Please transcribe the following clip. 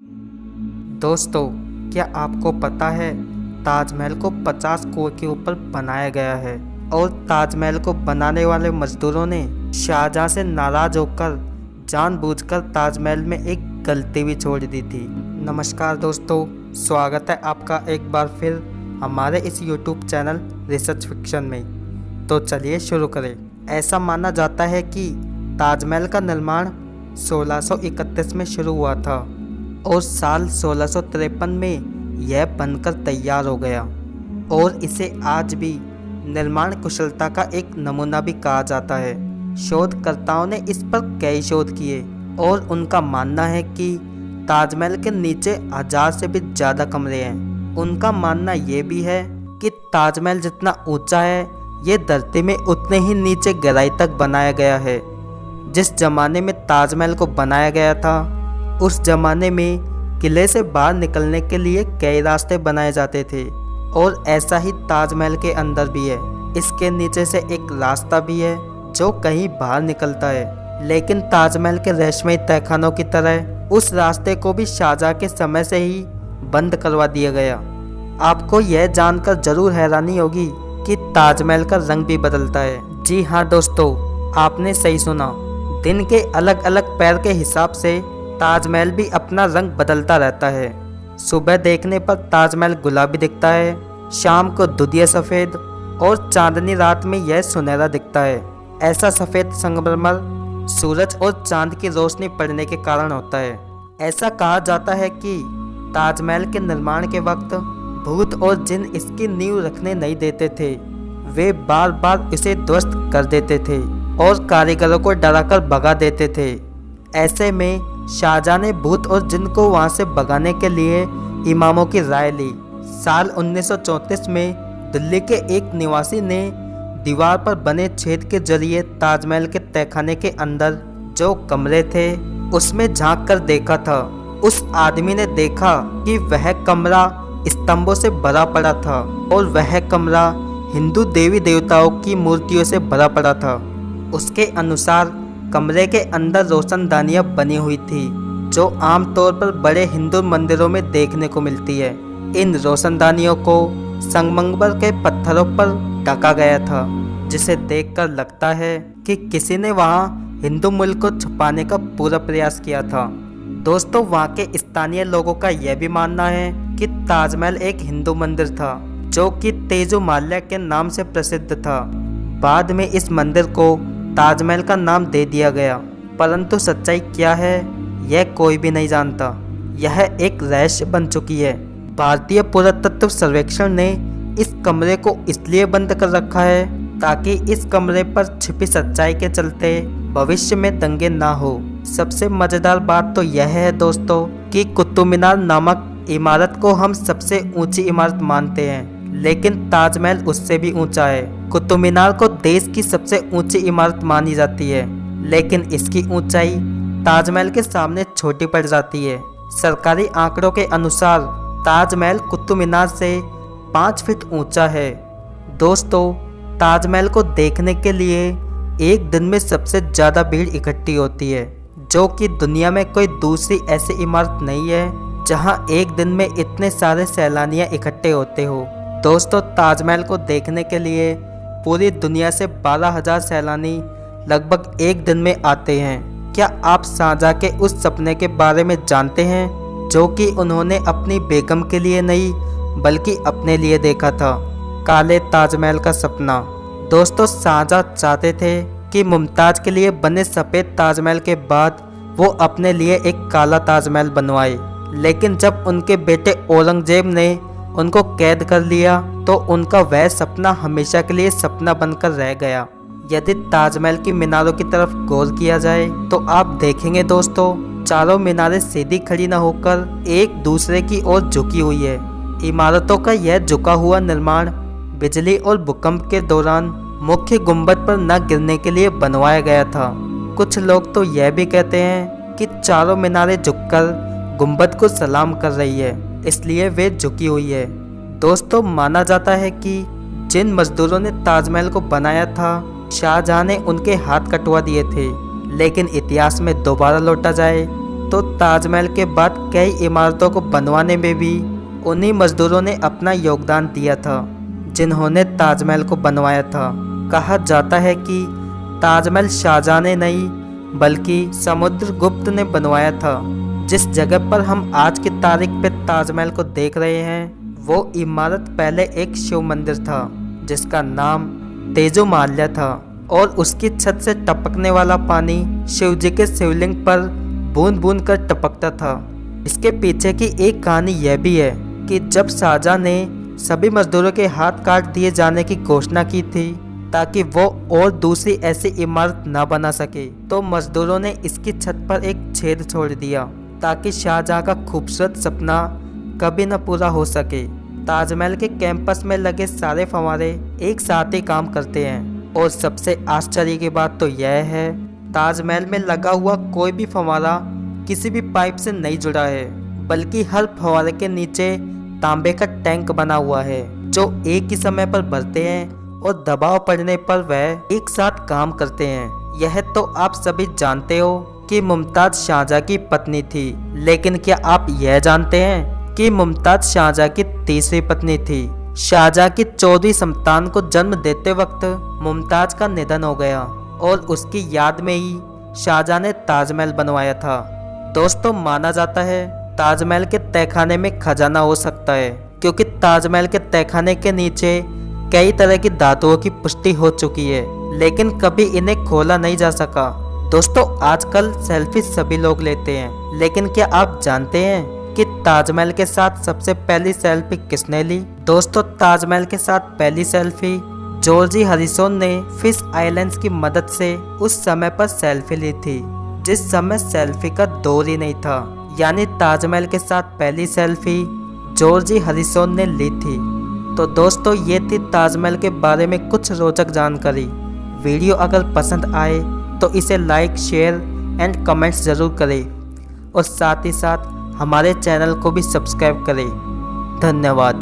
दोस्तों, क्या आपको पता है ताजमहल को 50 कुएं के ऊपर बनाया गया है और ताजमहल को बनाने वाले मजदूरों ने शाहजहां से नाराज होकर जानबूझकर ताजमहल में एक गलती भी छोड़ दी थी। नमस्कार दोस्तों, स्वागत है आपका एक बार फिर हमारे इस YouTube चैनल रिसर्च फिक्शन में। तो चलिए शुरू करें। ऐसा माना जाता है कि ताजमहल का निर्माण 1631 में शुरू हुआ था और साल 1653 में यह बनकर तैयार हो गया और इसे आज भी निर्माण कुशलता का एक नमूना भी कहा जाता है। शोधकर्ताओं ने इस पर कई शोध किए और उनका मानना है कि ताजमहल के नीचे 1000 से भी ज़्यादा कमरे हैं। उनका मानना ये भी है कि ताजमहल जितना ऊंचा है ये धरती में उतने ही नीचे गहराई तक बनाया गया है। जिस जमाने में ताजमहल को बनाया गया था उस जमाने में किले से बाहर निकलने के लिए कई रास्ते बनाए जाते थे और ऐसा ही ताजमहल के अंदर भी है। इसके नीचे से एक रास्ता भी है जो कहीं बाहर निकलता है, लेकिन ताजमहल के रहस्यमयी तहखानों की तरह उस रास्ते को भी शाहजहां के समय से ही बंद करवा दिया गया। आपको यह जानकर जरूर हैरानी होगी कि ताजमहल का रंग भी बदलता है। जी हाँ दोस्तों, आपने सही सुना। दिन के अलग अलग पहर के हिसाब से ताजमहल भी अपना रंग बदलता रहता है। सुबह देखने पर ताजमहल गुलाबी दिखता है, शाम को दुधिया सफ़ेद और चांदनी रात में यह सुनहरा दिखता है। ऐसा सफ़ेद संगमरमर सूरज और चांद की रोशनी पड़ने के कारण होता है। ऐसा कहा जाता है कि ताजमहल के निर्माण के वक्त भूत और जिन इसकी नींव रखने नहीं देते थे, वे बार बार इसे ध्वस्त कर देते थे और कारीगरों को डराकर भगा देते थे। ऐसे में शाहजहां ने भूत और जिन को वहां से भगाने के लिए इमामों की राय ली। साल 1934 में दिल्ली के एक निवासी ने दीवार पर बने छेद के जरिए ताजमहल के तहखाने के अंदर जो कमरे थे उसमें झांक कर देखा था। उस आदमी ने देखा कि वह कमरा स्तंभों से भरा पड़ा था और वह कमरा हिंदू देवी देवताओं की मूर्तियों से भरा पड़ा था। उसके अनुसार कमरे के अंदर रोशनदानियां बनी हुई थी जो आमतौर पर बड़े हिंदू मंदिरों में देखने को मिलती है। इन रोशनदानियों को संगमरमर के पत्थरों पर ढका गया था, जिसे देखकर लगता है कि किसी ने वहां हिंदू मूल्य को छुपाने का पूरा प्रयास किया था। दोस्तों, वहां के स्थानीय लोगों का यह भी मानना है कि ताजमहल एक हिंदू मंदिर था जो कि तेजोमाल्या के नाम से प्रसिद्ध था। बाद में इस मंदिर को ताजमहल का नाम दे दिया गया, परंतु सच्चाई क्या है यह कोई भी नहीं जानता। यह एक रहस्य बन चुकी है। भारतीय पुरातत्व सर्वेक्षण ने इस कमरे को इसलिए बंद कर रखा है ताकि इस कमरे पर छिपी सच्चाई के चलते भविष्य में दंगे ना हो। सबसे मजेदार बात तो यह है दोस्तों कि कुतुब मीनार नामक इमारत को हम सबसे ऊंची इमारत मानते हैं, लेकिन ताजमहल उससे भी ऊंचा है। कुतुब मीनार को देश की सबसे ऊंची इमारत मानी जाती है, लेकिन इसकी ऊंचाई ताजमहल के सामने छोटी पड़ जाती है। सरकारी आंकड़ों के अनुसार ताजमहल कुतुब मीनार से 5 फीट ऊंचा है। दोस्तों, ताजमहल को देखने के लिए एक दिन में सबसे ज़्यादा भीड़ इकट्ठी होती है, जो कि दुनिया में कोई दूसरी ऐसी इमारत नहीं है जहां एक दिन में इतने सारे सैलानियां इकट्ठे होते हो। दोस्तों, ताजमहल को देखने के लिए पूरी दुनिया से 12,000 सैलानी लगभग एक दिन में आते हैं। क्या आप शाहजहां के उस सपने के बारे में जानते हैं जो कि उन्होंने अपनी बेगम के लिए नहीं बल्कि अपने लिए देखा था? काले ताजमहल का सपना। दोस्तों, शाहजहां चाहते थे कि मुमताज़ के लिए बने सफ़ेद ताजमहल के बाद वो अपने लिए एक काला ताजमहल बनवाए, लेकिन जब उनके बेटे औरंगजेब ने उनको कैद कर लिया तो उनका वह सपना हमेशा के लिए सपना बनकर रह गया। यदि ताजमहल की मीनारों की तरफ गौर किया जाए तो आप देखेंगे दोस्तों, चारों मीनारें सीधी खड़ी न होकर एक दूसरे की ओर झुकी हुई है। इमारतों का यह झुका हुआ निर्माण बिजली और भूकंप के दौरान मुख्य गुंबद पर न गिरने के लिए बनवाया गया था। कुछ लोग तो यह भी कहते हैं कि चारों मीनारें झुककर गुंबद को सलाम कर रही है, इसलिए वे झुकी हुई है। दोस्तों, माना जाता है कि जिन मजदूरों ने ताजमहल को बनाया था शाहजहां ने उनके हाथ कटवा दिए थे, लेकिन इतिहास में दोबारा लौटा जाए तो ताजमहल के बाद कई इमारतों को बनवाने में भी उन्हीं मजदूरों ने अपना योगदान दिया था जिन्होंने ताजमहल को बनवाया था। कहा जाता है कि ताजमहल शाहजहां ने नहीं बल्कि समुद्रगुप्त ने बनवाया था। जिस जगह पर हम आज की तारीख पे ताजमहल को देख रहे हैं वो इमारत पहले एक शिव मंदिर था जिसका नाम तेजोमाल्या था और उसकी छत से टपकने वाला पानी शिव जी के शिवलिंग पर बूंद बूंद कर टपकता था। इसके पीछे की एक कहानी यह भी है कि जब शाहजहां ने सभी मजदूरों के हाथ काट दिए जाने की घोषणा की थी ताकि वो और दूसरी ऐसी इमारत न बना सके, तो मजदूरों ने इसकी छत पर एक छेद छोड़ दिया ताकि शाहजहां का खूबसूरत सपना कभी न पूरा हो सके। ताजमहल के कैंपस में लगे सारे फव्वारे एक साथ ही काम करते हैं और सबसे आश्चर्य की बात तो यह है ताजमहल में लगा हुआ कोई भी फव्वारा किसी भी पाइप से नहीं जुड़ा है, बल्कि हर फव्वारे के नीचे तांबे का टैंक बना हुआ है जो एक ही समय पर भरते हैं और दबाव पड़ने पर वह एक साथ काम करते हैं। यह तो आप सभी जानते हो कि मुमताज शाहजहां की पत्नी थी, लेकिन क्या आप यह जानते हैं कि मुमताज शाहजहां की तीसरी पत्नी थी। शाहजहां की 14वीं संतान को जन्म देते वक्त मुमताज का निधन हो गया और उसकी याद में ही शाहजहां ने ताजमहल बनवाया था। दोस्तों, माना जाता है ताजमहल के तहखाने में खजाना हो सकता है क्योंकि ताजमहल के तहखाने के नीचे कई तरह की धातुओं की पुष्टि हो चुकी है, लेकिन कभी इन्हें खोला नहीं जा सका। दोस्तों, आजकल सेल्फी सभी लोग लेते हैं, लेकिन क्या आप जानते हैं कि ताजमहल के साथ सबसे पहली सेल्फी किसने ली? दोस्तों, ताजमहल के साथ पहली सेल्फी जॉर्ज हैरिसन ने फिश आइलैंड्स की मदद से उस समय पर सेल्फी ली थी जिस समय सेल्फी का दौर ही नहीं था। यानी ताजमहल के साथ पहली सेल्फी जॉर्ज हैरिसन ने ली थी। तो दोस्तों, ये थी ताजमहल के बारे में कुछ रोचक जानकारी। वीडियो अगर पसंद आए तो इसे लाइक, शेयर एंड कमेंट्स ज़रूर करें और साथ ही साथ हमारे चैनल को भी सब्सक्राइब करें। धन्यवाद।